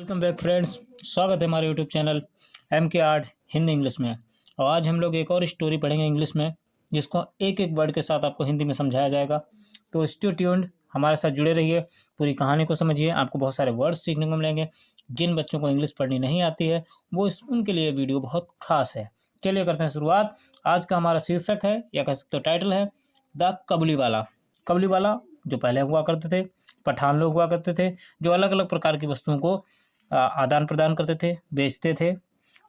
Welcome back friends. स्वागत है हमारे YouTube channel MK art Hindi English में। और आज हम लोग एक और स्टोरी पढ़ेंगे इंग्लिश में, जिसको एक एक वर्ड के साथ आपको हिंदी में समझाया जाएगा। तो स्टे ट्यून्ड, हमारे साथ जुड़े रहिए, पूरी कहानी को समझिए। आपको बहुत सारे वर्ड्स सीखने को मिलेंगे। जिन बच्चों को इंग्लिश पढ़नी नहीं आती है वो उनके लिए वीडियो बहुत खास है। चलिए करते हैं शुरुआत। आज का हमारा शीर्षक है, या कह सकते हो टाइटल है, द कबूली वाला। कबूली वाला जो पहले हुआ करते थे, पठान लोग हुआ करते थे, जो अलग अलग प्रकार की वस्तुओं को आदान प्रदान करते थे, बेचते थे।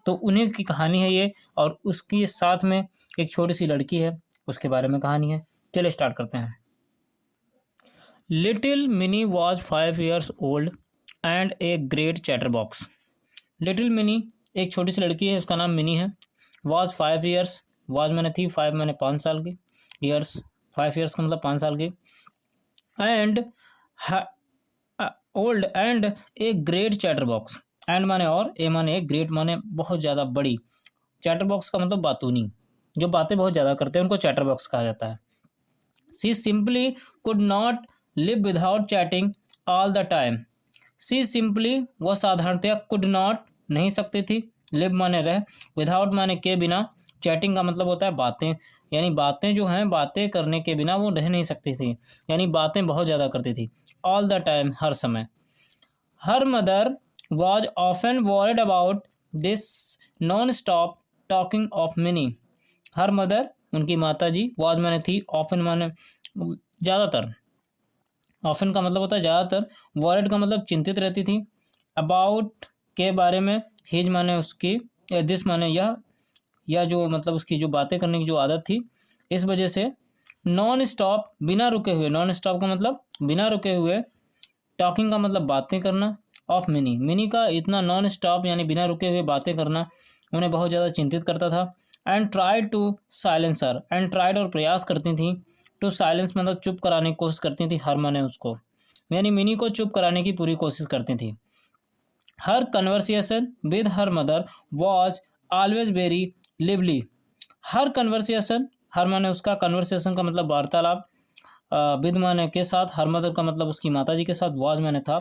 तो उन्हीं की कहानी है ये, और उसकी साथ में एक छोटी सी लड़की है, उसके बारे में कहानी है। चलिए स्टार्ट करते हैं। Little mini was 5 years old and a great chatterbox. Little mini एक छोटी सी लड़की है, उसका नाम मिनी है। वॉज 5 years, वॉज मैंने थी, 5 मैंने 5 साल की, ईयर्स 5 years का मतलब 5 साल की। And old and a great chatter box. And माने और, ए माने एक, ग्रेट माने बहुत ज़्यादा बड़ी। चैटर बॉक्स का मतलब बातूनी, जो बातें बहुत ज़्यादा करते हैं उनको चैटर बॉक्स कहा जाता है। She simply could not live without chatting all the time. She simply, वह साधारणतया, कुड नॉट नहीं सकती थी, लिव माने रह, विदाउट माने के बिना, चैटिंग का मतलब होता है बातें, यानी बातें जो हैं, बातें करने के बिना वो रह नहीं सकती थी, यानी बातें बहुत ज़्यादा करती थी। ऑल द टाइम, हर समय। हर mother was often worried about this non stop talking of mini. Her mother, उनकी माता जी, वॉज माने थी, ऑफन माने ज़्यादातर, ऑफन का मतलब होता है ज़्यादातर, वॉरिड का मतलब चिंतित रहती थी, अबाउट के बारे में, हिज माने उसकी, दिस माने यह, या जो मतलब उसकी जो बातें करने की जो आदत थी, इस वजह से। नॉन स्टॉप, बिना रुके हुए, नॉन स्टॉप का मतलब बिना रुके हुए, टॉकिंग का मतलब बातें करना, ऑफ मिनी, मिनी का इतना नॉन स्टॉप यानी बिना रुके हुए बातें करना उन्हें बहुत ज़्यादा चिंतित करता था। And tried to silence her, and tried और प्रयास करती थी, टू साइलेंस मतलब चुप कराने की कोशिश करती थी, हर माने उसको, यानी मिनी को चुप कराने की पूरी कोशिश करती थी। हर conversation with her mother was always very lively. Her conversation, her माने उसका, कन्वर्सेशन का मतलब वार्तालाप, विद माने के साथ, हर मदर का मतलब उसकी माता जी के साथ, वॉज माने था,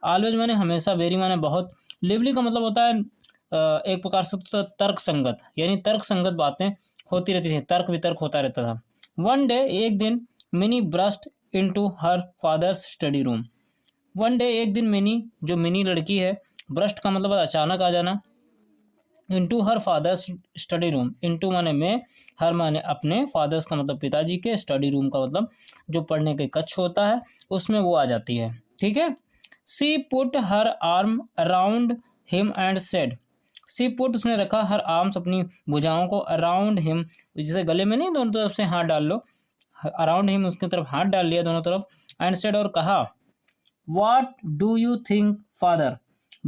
ऑलवेज माने हमेशा, वेरी माने बहुत, लिवली का मतलब होता है एक प्रकार से तो तर्क संगत, यानी तर्क संगत बातें होती रहती थी, तर्क वितर्क होता रहता था। वन डे, एक दिन, mini burst into her father's study room. One day, एक दिन, मिनी, जो मिनी लड़की है, ब्रस्ट का मतलब अचानक आ जाना, into her father's study room, into माने में, हर माने अपने, फादर्स का मतलब पिताजी के, स्टडी रूम का मतलब जो पढ़ने के कक्ष होता है उसमें वो आ जाती है। ठीक है। She put her arm around him and said. She put, उसने रखा, हर आर्म्स अपनी भुजाओं को, अराउंड हिम, जैसे गले में नहीं, दोनों तरफ से हाथ डाल लो, अराउंड हिम, उसकी तरफ हाथ डाल लिया दोनों तरफ, एंड सेड, और कहा, what do you think father.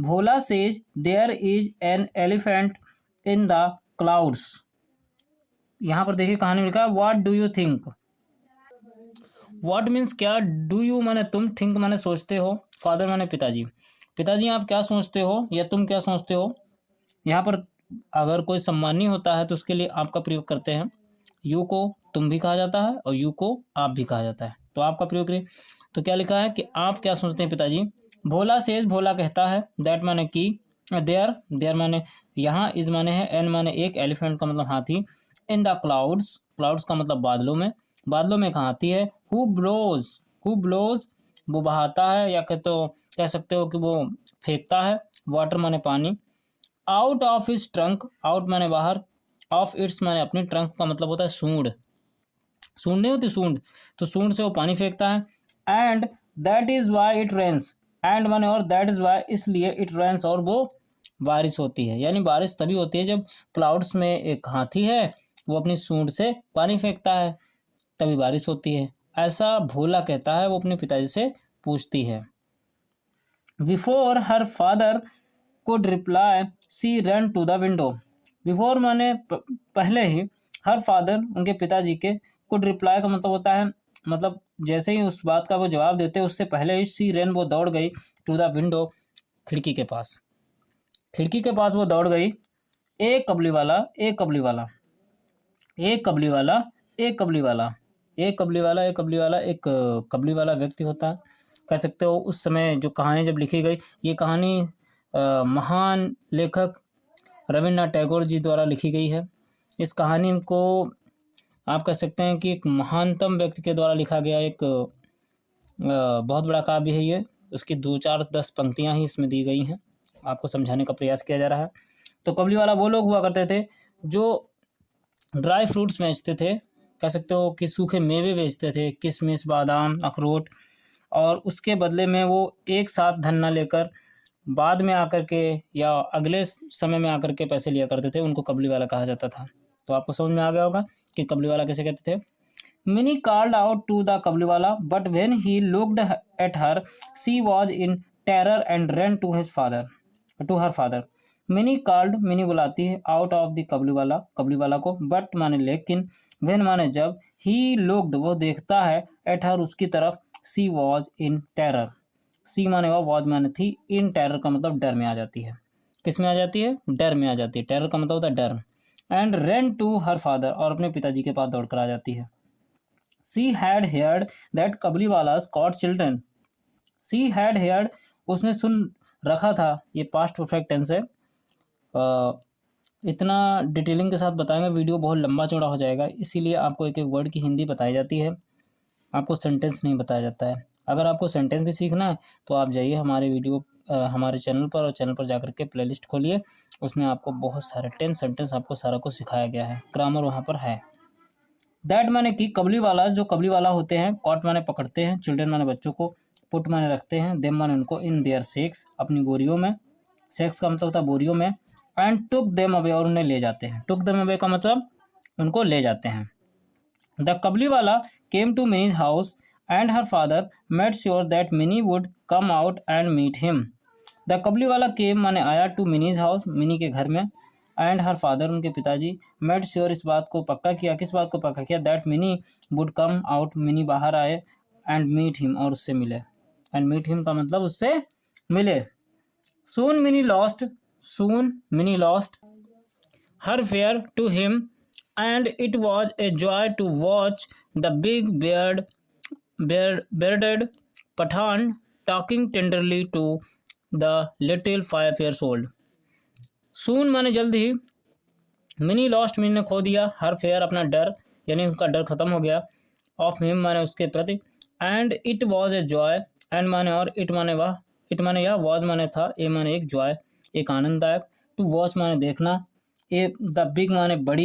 Bhola says there is an elephant in the clouds. यहाँ पर देखिए कहानी में लिखा है what do you think. What means क्या, डू यू माने तुम, थिंक माने सोचते हो, फादर माने पिताजी। पिताजी आप क्या सोचते हो, या तुम क्या सोचते हो। यहाँ पर अगर कोई सम्मानी होता है तो उसके लिए आपका प्रयोग करते हैं। यू को तुम भी कहा जाता है और यू को आप भी कहा जाता है, तो आपका प्रयोग करिए। तो क्या लिखा है कि आप क्या सोचते हैं पिताजी। भोला सेज, भोला कहता है, दैट माने की, देयर, देयर माने यहाँ, इज माने है, एन माने एक, एलिफेंट का मतलब हाथी, इन द क्लाउड्स, क्लाउड्स का मतलब बादलों में, बादलों में एक हाथी है। हु ब्लोज, हु ब्लोज, वो बहाता है, या तो कह सकते हो कि वो फेंकता है, वाटर माने पानी, out of his trunk, out माने बाहर, ऑफ इट्स माने अपनी, ट्रंक का मतलब होता है सूंड, सूंड नहीं होती सूंड, तो सूंड से वो पानी फेंकता है। And that is why it rains, and माने और, दैट इज वाई इसलिए, इट रेन्स और वो बारिश होती है, यानी बारिश तभी होती है जब क्लाउड्स में एक हाथी है, वो अपनी सूंड से पानी फेंकता है, तभी बारिश होती है। ऐसा भोला कहता है, वो अपने पिताजी से पूछती है। Before her father could reply she run to the window. Before माने पहले ही, हर फादर उनके पिताजी के, कुड रिप्लाई का मतलब होता है, मतलब जैसे ही उस बात का वो जवाब देते उससे पहले ही, सी रन, वो दौड़ गई, टू द विंडो, खिड़की के पास, खिड़की के पास वो दौड़ गई। एक कबली वाला, एक कबली वाला, एक कबली वाला, एक कबली वाला, एक कबली वाला, एक कबली वाला, एक कबली वाला व्यक्ति होता है, कह सकते हो। उस समय जो कहानी जब लिखी गई, ये कहानी महान लेखक रविन्द्रनाथ टैगोर जी द्वारा लिखी गई है। इस कहानी को आप कह सकते हैं कि एक महानतम व्यक्ति के द्वारा लिखा गया एक बहुत बड़ा काव्य है ये। उसकी 2-4-10 पंक्तियां ही इसमें दी गई हैं, आपको समझाने का प्रयास किया जा रहा है। तो कबलीवाला वो लोग हुआ करते थे जो ड्राई फ्रूट्स बेचते थे, कह सकते हो कि सूखे मेवे बेचते थे, किशमिश, बादाम, अखरोट, और उसके बदले में वो एक साथ धन न लेकर बाद में आकर के या अगले समय में आकर के पैसे लिया करते थे, उनको कबलीवाला कहा जाता था। तो आपको समझ में आ गया होगा कि कबलीवाला कैसे कहते थे। Mini called out to the Kabuliwala but when he looked at her she was in terror and ran to her father. Mini called, Mini बुलाती है, out of the Kabuliwala, Kabuliwala को, बट माने लेकिन, व्हेन माने जब, ही लुक्ड वो देखता है, एट हर उसकी तरफ, सी वॉज इन टेरर, सी माने वॉज माने थी, इन टेरर का मतलब डर में आ जाती है। किस में आ जाती है? डर में आ जाती है। टेरर का मतलब होता है डर। And run to her father, और अपने पिताजी के पास दौड़ कर आ जाती है। She had heard that Kabuliwalas caught children, she had heard उसने सुन रखा था, ये पास्ट परफेक्ट टेंस है। इतना डिटेलिंग के साथ बताएंगे, वीडियो बहुत लंबा चौड़ा हो जाएगा, इसीलिए आपको एक एक वर्ड की हिंदी बताई जाती है, आपको सेंटेंस नहीं बताया जाता है। अगर आपको सेंटेंस भी सीखना है तो आप जाइए हमारे चैनल पर, और चैनल पर जाकर के प्लेलिस्ट खोलिए, उसमें आपको बहुत सारे 10 सेंटेंस आपको सारा कुछ सिखाया गया है, ग्रामर वहाँ पर है। दैट माने कि कबलीवाला, जो कबलीवाला होते हैं, कॉट माने पकड़ते हैं, चिल्ड्रन माने बच्चों को, पुट माने रखते हैं, देम माने उनको, इन देयर सेक्स अपनी बोरियों में, सेक्स का मतलब होता है बोरियों में, एंड टुक देम अवे और उन्हें ले जाते हैं। टुक देम अवे का मतलब उनको ले जाते हैं। The Kabuliwala came to Mini's house and her father made sure that Mini would come out and meet him. The Kabuliwala came माने आया, टू मिनीज हाउस मिनी के घर में, एंड हर फादर उनके पिताजी, मेड श्योर इस बात को पक्का किया, किस बात को पक्का किया, that Mini would come out mini बाहर आए, एंड मीट हिम और उससे मिले। एंड मीट हिम का मतलब उससे मिले। Soon Mini lost her fear to him and it was a joy to watch the big bearded Pathan talking tenderly to the little 5 years old. Soon माने जल्द ही, mini lost mini ने खो दिया, हर fair अपना डर, यानी उसका डर खत्म हो गया, ऑफ हिम माने उसके प्रति, and it was a joy, and माने और, इट माने वह, इट माने यह, वॉज माने था, ए माने एक, जॉय एक आनंददायक, टू वॉच माने देखना, ए द बिग माने बड़ी,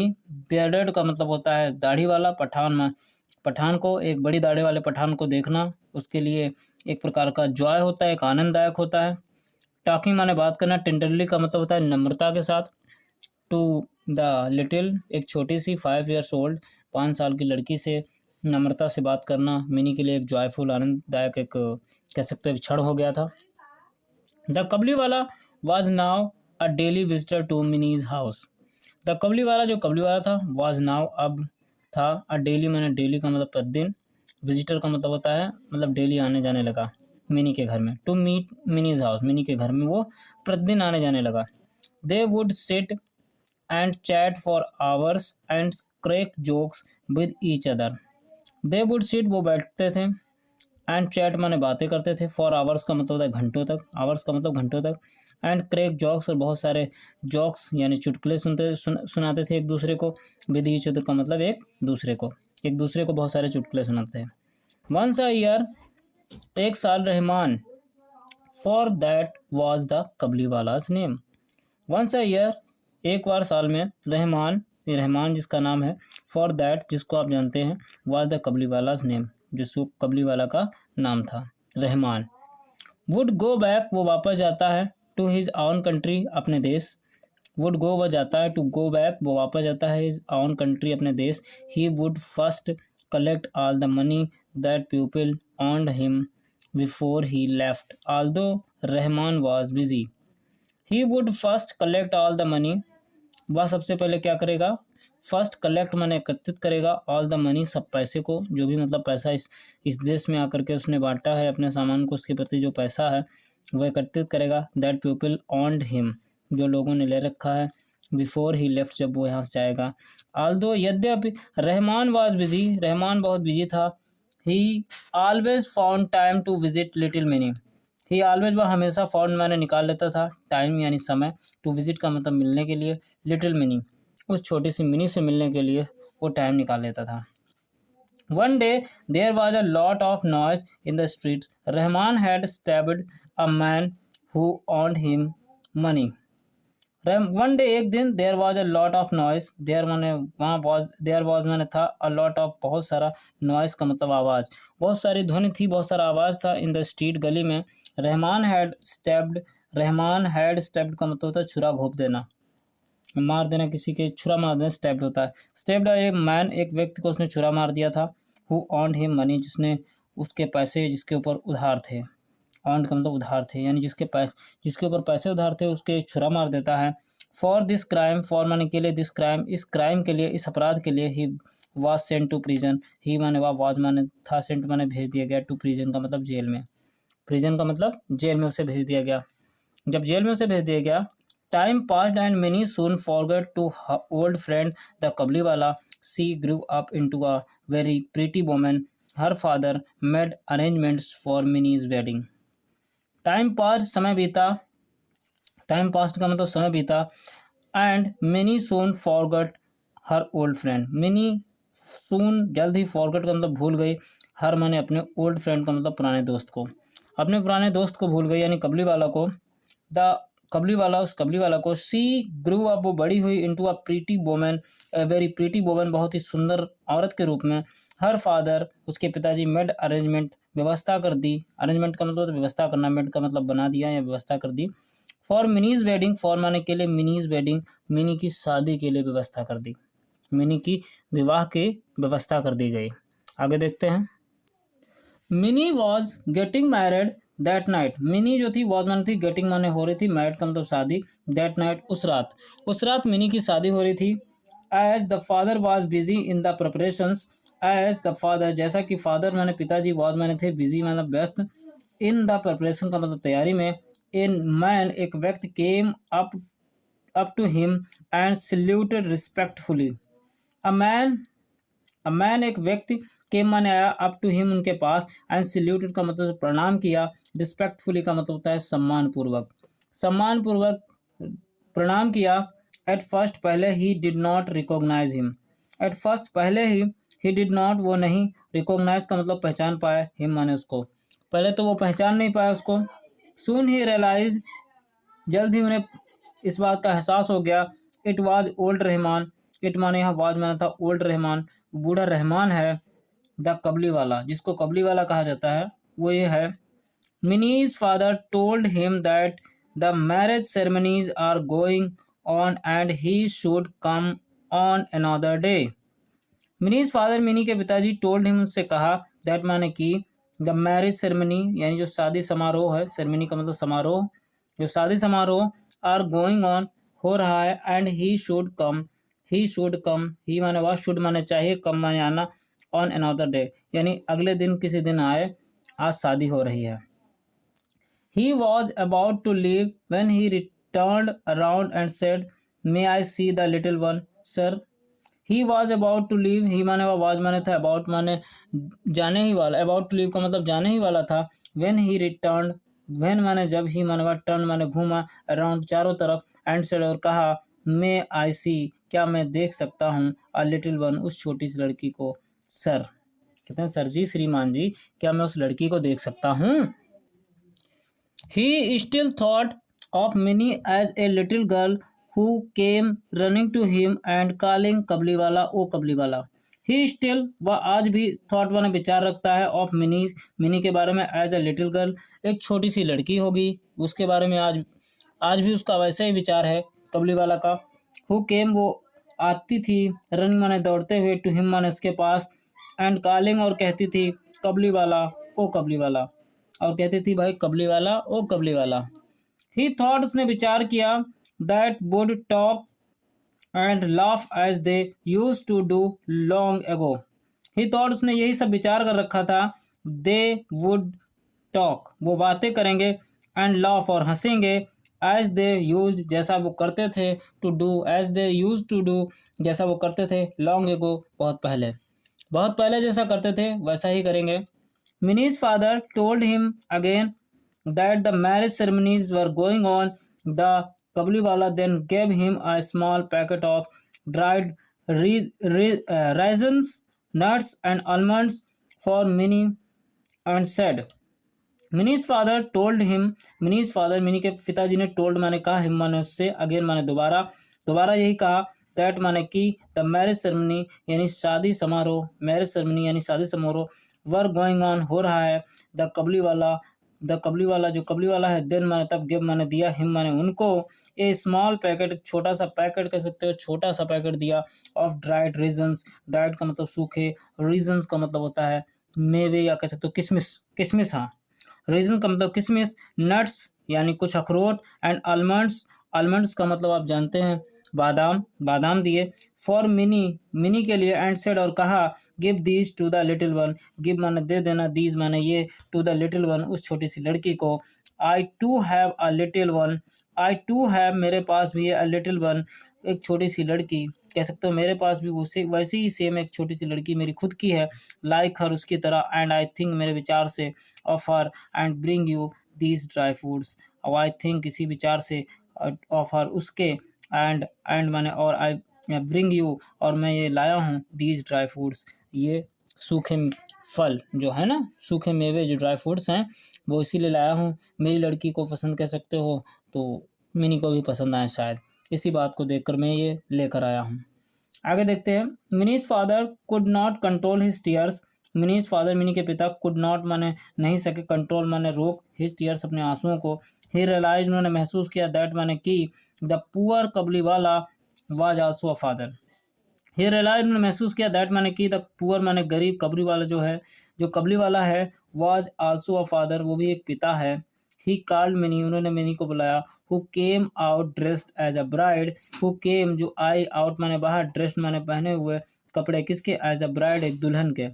बियर्डेड का मतलब होता है दाढ़ी वाला, पठान को, एक बड़ी दाढ़ी वाले पठान को देखना, उसके लिए एक प्रकार का जॉय होता है, एक आनंददायक होता है। टॉकिंग माने बात करना, टेंडरली का मतलब होता है नम्रता के साथ, टू द लिटिल एक छोटी सी, 5 years old 5 साल की लड़की से नम्रता से बात करना, मिनी के लिए एक जॉयफुल आनंददायक एक कह सकते हो एक क्षण हो गया था। The Kabuliwala was now a daily visitor to Mini's house. The Kabuliwala जो कबलीवाला था, वॉज नाउ अब था, अ डेली मैंने डेली का मतलब प्रतिदिन, विजिटर का मतलब होता है मतलब डेली आने जाने लगा मिनी के घर में, to meet Mini's house Mini के घर में वो प्रतिदिन आने जाने लगा। They would sit and chat for hours and crack jokes with each other. They would sit वो बैठते थे, एंड चैट माने बातें करते थे, फॉर आवर्स का मतलब होता है घंटों तक, आवर्स का मतलब घंटों तक, एंड क्रैक जॉक्स और बहुत सारे जॉक्स यानी चुटकुले सुनाते थे एक दूसरे को, विद ईच अदर का मतलब एक दूसरे को बहुत सारे चुटकुले सुनाते हैं। वंस अ ईयर एक साल, Rahman, for that was the Kabuliwala's name. Once a year एक बार साल में, रहमान जिसका नाम है, फॉर दैट जिसको आप जानते हैं, वाज द कबलीवालास नेम जिसको कबलीवाला का नाम था, रहमान। वुड गो बैक वो वापस जाता है, टू हिज ऑन कंट्री अपने देश, वुड गो वह जाता है, टू गो बैक वो वापस जाता है, हिज ऑन कंट्री अपने देश। He would first collect all the money that people owned him before he left, although Rahman was busy. He would first collect all the money, वह सबसे पहले क्या करेगा, फर्स्ट कलेक्ट माने एकत्रित करेगा, ऑल द मनी सब पैसे को, जो भी मतलब पैसा इस देश में आकर के उसने बांटा है अपने सामान को, उसके प्रति जो पैसा है वह एकत्रित करेगा, दैट पीपल ऑन्ड हिम जो लोगों ने ले रखा है, बिफोर ही लेफ्ट जब वो यहाँ से जाएगा। ऑल्दो यद्यपि, रहमान वाज बिजी रहमान बहुत बिजी था, he always found time to visit little Mini he always, वह हमेशा फाउंड मैंने निकाल लेता था, टाइम यानी समय, टू विजिट का मतलब मिलने के लिए, लिटिल मिनी उस छोटी सी मिनी से मिलने के लिए वो टाइम निकाल लेता था। One day there was a lot of noise in the street, Rahman had stabbed a man who owned him money. One day एक दिन, there was a lot of noise, there माने वहाँ, वॉज देयर वॉज माने था, अ lot of बहुत सारा, noise का मतलब आवाज़, बहुत सारी ध्वनि थी, बहुत सारा आवाज़ था, इन द स्ट्रीट गली में। Rahman had stepped, Rahman had stepped का मतलब होता है छुरा घोंप देना, मार देना, किसी के छुरा मार देना स्टेप्ड होता है। स्टेप्ड ए मैन, एक व्यक्ति को उसने छुरा मार दिया था, हु ऑन्ड हिम मनी, जिसने उसके पैसे, जिसके ऊपर उधार थे, ऑन्ड का मतलब उधार थे, यानी जिसके ऊपर पैसे उधार थे उसके छुरा मार देता है। फॉर दिस क्राइम, फॉर माने के लिए, दिस क्राइम, इस क्राइम के लिए, इस अपराध के लिए, he was sent to prison, he माने वाज माने था, सेंट माने भेज दिया गया, टू प्रिजन का मतलब जेल में, प्रिजन का मतलब जेल में उसे भेज दिया गया। जब जेल में उसे भेज दिया गया, time passed and Mini soon forget to old friend the Kabuliwala, she grew up into a very pretty woman, her father made arrangements for Mini's wedding. Time pass, समय बीता, टाइम पास्ट का मतलब समय बीता, and Mini soon forgot her old friend, Mini soon जल्द ही, forgot का मतलब भूल गई, हर माने अपने, ओल्ड फ्रेंड का मतलब पुराने दोस्त को, अपने पुराने दोस्त को भूल गई, यानी कबली वाला को, द कबली वाला, उस कबली वाला को, सी ग्रू अप, वो बड़ी हुई, into a pretty women, a very pretty women, बहुत ही सुंदर औरत के रूप में। हर फादर, उसके पिताजी, मेड अरेंजमेंट, व्यवस्था कर दी, अरेंजमेंट का मतलब व्यवस्था करना, मेड का मतलब बना दिया या व्यवस्था कर दी, फॉर मिनीज वेडिंग, फॉर माने के लिए, मिनीज वेडिंग, मिनी की शादी के लिए व्यवस्था कर दी, मिनी की विवाह की व्यवस्था कर दी गई। आगे देखते हैं। Mini was getting married that night, mini जो थी, वॉज माने थी, गेटिंग माने हो रही थी, मैरिड का मतलब शादी, दैट नाइट उस रात मिनी की शादी हो रही थी। As the father was busy in the preparations, as the father, जैसा कि फादर माने पिताजी, वॉज माने थे, बिजी मतलब व्यस्त, इन द प्रिपरेशन का मतलब तैयारी में, इन मैन एक व्यक्ति, came up to him and saluted respectfully, a man, एक व्यक्ति, केम माने आया, अप टू हिम उनके पास, एंड सल्यूटेड का मतलब प्रणाम किया, रिस्पेक्टफुली का मतलब होता है सम्मान पूर्वक, सम्मान पूर्वक प्रणाम किया। एट फर्स्ट, पहले, he did not recognise him, at first पहले ही डिड नॉट, वो नहीं, रिकॉग्नाइज का मतलब पहचान पाया, हिम माने उसको, पहले तो वो पहचान नहीं पाया उसको। सून ही रियलाइज, जल्द ही उन्हें इस बात का एहसास हो गया, it was old Rahman, it माने यहाँ वाज माना था ओल्ड रहमान, बूढ़ा रहमान है, द कबली वाला, जिसको कबली वाला कहा जाता है, वो ये है। Mini's father told him that the marriage ceremonies are going on and he should come on another day. Mini's father, Mini के पिताजी, टोल्ड हिम, उनसे कहा, दैट माने की, द मैरिज सेरेमनी यानी जो शादी समारोह है, सेरेमनी का मतलब समारोह, जो शादी समारोह, आर गोइंग ऑन, हो रहा है, एंड ही शुड कम, ही माने वह, शुड माने चाहिए, कम माने आना, ऑन अनदर डे यानी अगले दिन, किसी दिन आए, आज शादी हो रही है। He was about to leave when he returned around and said, may I see the little one sir. He was about to leave, he माने वॉज माने था, अबाउट माने जाने ही वाला, अबाउट टू लीव का मतलब जाने ही वाला था। व्हेन ही रिटर्न, व्हेन माने जब, ही माने टर्न माने घूमा, अराउंड चारों तरफ, एंड सेड और कहा, मे आई सी, क्या मैं देख सकता हूँ, अ लिटिल वन, उस छोटी सी लड़की को, सर, कहते हैं सर जी, श्रीमान जी, क्या मैं उस लड़की को देख सकता हूँ। He still thought of Mini as a little girl who came running to him and calling Kabuliwala, oh Kabuliwala. He still, वह आज भी, थॉट वाला विचार रखता है, ऑफ मिनी के बारे में, एज अ लिटिल गर्ल, एक छोटी सी लड़की होगी, उसके बारे में आज भी उसका वैसे ही विचार है कबलीवाला का। हु केम, वो आती थी, रनिंग माने दौड़ते हुए, टू हिम माने उसके पास, एंड कॉलिंग, और कहती थी, कबलीवाला, ओ कबलीवाला, और कहती थी भाई कबलीवाला, ओ कबलीवाला। ही थॉट, उसने विचार किया, that would talk and laugh as they used to do long ago. He thought, उसने यही सब विचार कर रखा था, they would talk, वो बातें करेंगे, and laugh, और हंसेंगे, as they used, जैसा वो करते थे, to do, as they used to do, जैसा वो करते थे, long ago, बहुत पहले जैसा करते थे वैसा ही करेंगे। Minnie's father told him again that the marriage ceremonies were going on, the Kabliwala then gave him a small packet of dried raisins, nuts, and almonds for Minnie and said, Minnie's father told him, Minnie's father, mini के पिताजी ने told माने कहा, him माने उससे, again माने दोबारा यही कहा, that माने कि the marriage ceremony यानी शादी समारोह, marriage ceremony यानी शादी समारोह were going on हो रहा है, the कबलीवाला जो कबलीवाला है, then माने तब give माने दिया, him माने उनको, ए स्मॉल पैकेट छोटा सा पैकेट कह सकते हो, छोटा सा पैकेट दिया ऑफ ड्राइड रीजन्स, ड्राइड का मतलब सूखे, रीजन्स का मतलब होता है मेवे या कह सकते हो किशमिश हाँ, रीजन का मतलब किशमिश, नट्स यानी कुछ अखरोट, एंड आलमंड्स का मतलब आप जानते हैं बादाम दिए, फॉर मिनी के लिए, एंड सेड और कहा, give these two the little one, give माने दे देना, दीज माने ये, टू द लिटिल वन उस छोटी सी लड़की को, I too have a little one, I too have मेरे पास भी है, अ लिटिल वन एक छोटी सी लड़की, कह सकते हो मेरे पास भी उसे वैसी ही सेम एक छोटी सी लड़की मेरी खुद की है, लाइक हर उसकी तरह, एंड आई थिंक मेरे विचार से, of her and bring you these dry fruits, और आई थिंक इसी विचार से, ऑफ हर उसके, एंड माने और, आई ब्रिंग यू और मैं ये लाया हूँ, दीज ड्राई फ्रूट्स ये सूखे फल जो है ना, सूखे मेवे जो ड्राई फ्रूट्स हैं वो इसीलिए लाया हूँ, मेरी लड़की को पसंद कह सकते हो, तो मिनी को भी पसंद आए शायद, इसी बात को देखकर मैं ये लेकर आया हूँ। आगे देखते हैं, minis father could not control his tears, minis father Mini के पिता कुड नॉट माने नहीं सके, कंट्रोल माने रोक, हिज टीयर्स अपने आंसुओं को, ही रियलाइज उन्होंने महसूस किया, दैट माने कि the poor Kabuliwala was also a father, he realize उन्होंने महसूस किया, दैट माने कि द पुअर माने गरीब, कबलीवाला जो है जो कबलीवाला है, वाज आल्सो अ फादर वो भी एक पिता है, ही कॉल्ड मिनी उन्होंने मिनी को बुलाया, who came out dressed as a bride, who came जो आई आउट माने बाहर, ड्रेस्ड माने पहने हुए कपड़े किसके, एज अ ब्राइड एक दुल्हन के,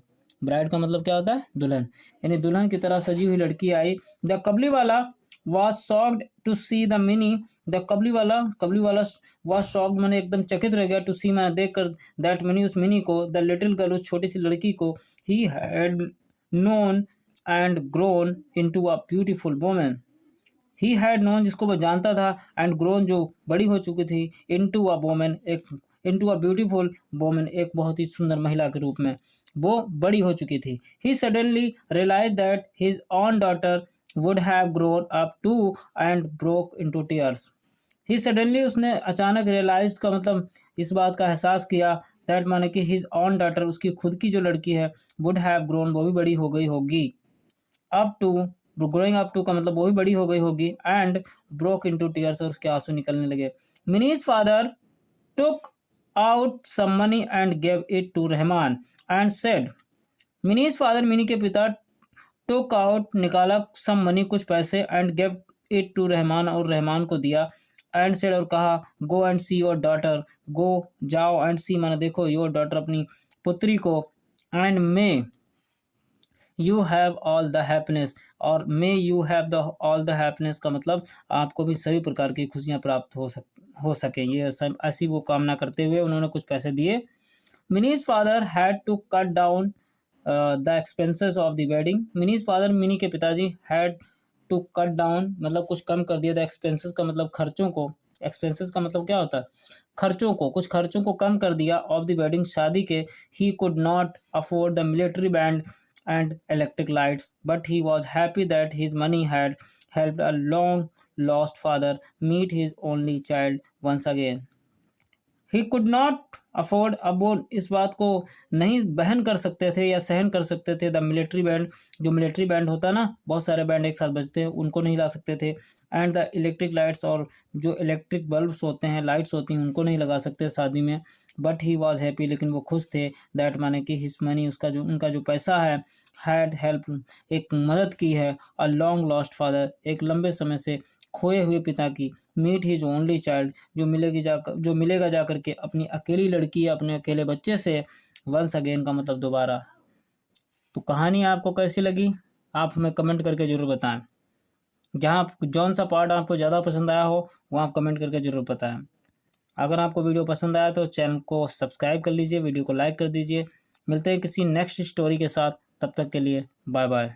ब्राइड का मतलब क्या होता है दुल्हन, यानी दुल्हन की तरह सजी हुई लड़की आई, the Kabuliwala was shocked to see the mini, the Kabuliwala was shocked माने एकदम चकित रह गया, टू सी माने देख कर, दैट मिनी उस मिनी को, द लिटिल गर्ल उस छोटी सी लड़की को, he had known and grown into a beautiful woman, he had known जिसको वो जानता था, एंड ग्रोन जो बड़ी हो चुकी थी, इनटू अ वोमेन एक, इनटू अ ब्यूटीफुल वोमेन एक बहुत ही सुंदर महिला के रूप में वो बड़ी हो चुकी थी, he suddenly realize that his own daughter would have grown up too and broke into tears, he suddenly उसने अचानक रियलाइज का मतलब इस बात का एहसास किया, दैट माने कि हिज ओन डॉटर उसकी खुद की जो लड़की है, वुड हैव ग्रोन वो भी बड़ी हो गई होगी, up to growing up to का मतलब वो भी बड़ी हो गई होगी, एंड ब्रोक इनटू टीयर्स और उसके आंसू निकलने लगे, Mini's father took out some money and gave it to Rahman and said, Mini's father Mini के पिता टुक आउट निकाला, सम मनी कुछ पैसे, and gave it to Rahman और रहमान को दिया, एंड सेड और कहा, go and see your daughter, go जाओ, एंड सी माने देखो, योर डॉटर अपनी पुत्री को, and may you have all the happiness और may you have the all the happiness का मतलब आपको भी सभी प्रकार की खुशियाँ प्राप्त हो सकें, ये ऐसी वो कामना करते हुए उन्होंने कुछ पैसे दिए। Mini's father had to cut down the expenses of the wedding, Mini's father Mini के पिताजी हैड टू कट डाउन मतलब कुछ कम कर दिया, द एक्सपेंसेस का मतलब खर्चों को, एक्सपेंसेस का मतलब क्या होता है खर्चों को, कुछ खर्चों को कम कर दिया, ऑफ द वेडिंग शादी के, he could not afford the military band and electric lights, but he was happy that his money had helped a long lost father meet his only child once again. He could not afford, अब वो इस बात को नहीं बहन कर सकते थे या सहन कर सकते थे, द मिलिट्री बैंड जो मिलिट्री बैंड होता है ना, बहुत सारे बैंड एक साथ बजते हैं, उनको नहीं ला सकते थे, एंड द इलेक्ट्रिक लाइट्स और जो इलेक्ट्रिक बल्ब्स होते हैं, लाइट्स होती हैं, उनको नहीं लगा सकते शादी में, बट ही वॉज हैप्पी लेकिन वो खुश थे, दैट माने कि हिज मनी उसका जो उनका जो पैसा है, हैड हेल्प एक मदद की है, अ लॉन्ग लॉस्ट फादर एक लंबे समय से खोए हुए पिता की, मीट हिज ओनली चाइल्ड जो मिलेगा जाकर के अपनी अकेली लड़की या अपने अकेले बच्चे से, वंस अगेन का मतलब दोबारा। तो कहानी आपको कैसी लगी आप हमें कमेंट करके ज़रूर बताएं, जहाँ जौन सा पार्ट आपको ज़्यादा पसंद आया हो वो आप कमेंट करके ज़रूर बताएं। अगर आपको वीडियो पसंद आया तो चैनल को सब्सक्राइब कर लीजिए, वीडियो को लाइक कर दीजिए। मिलते हैं किसी नेक्स्ट स्टोरी के साथ, तब तक के लिए बाय बाय।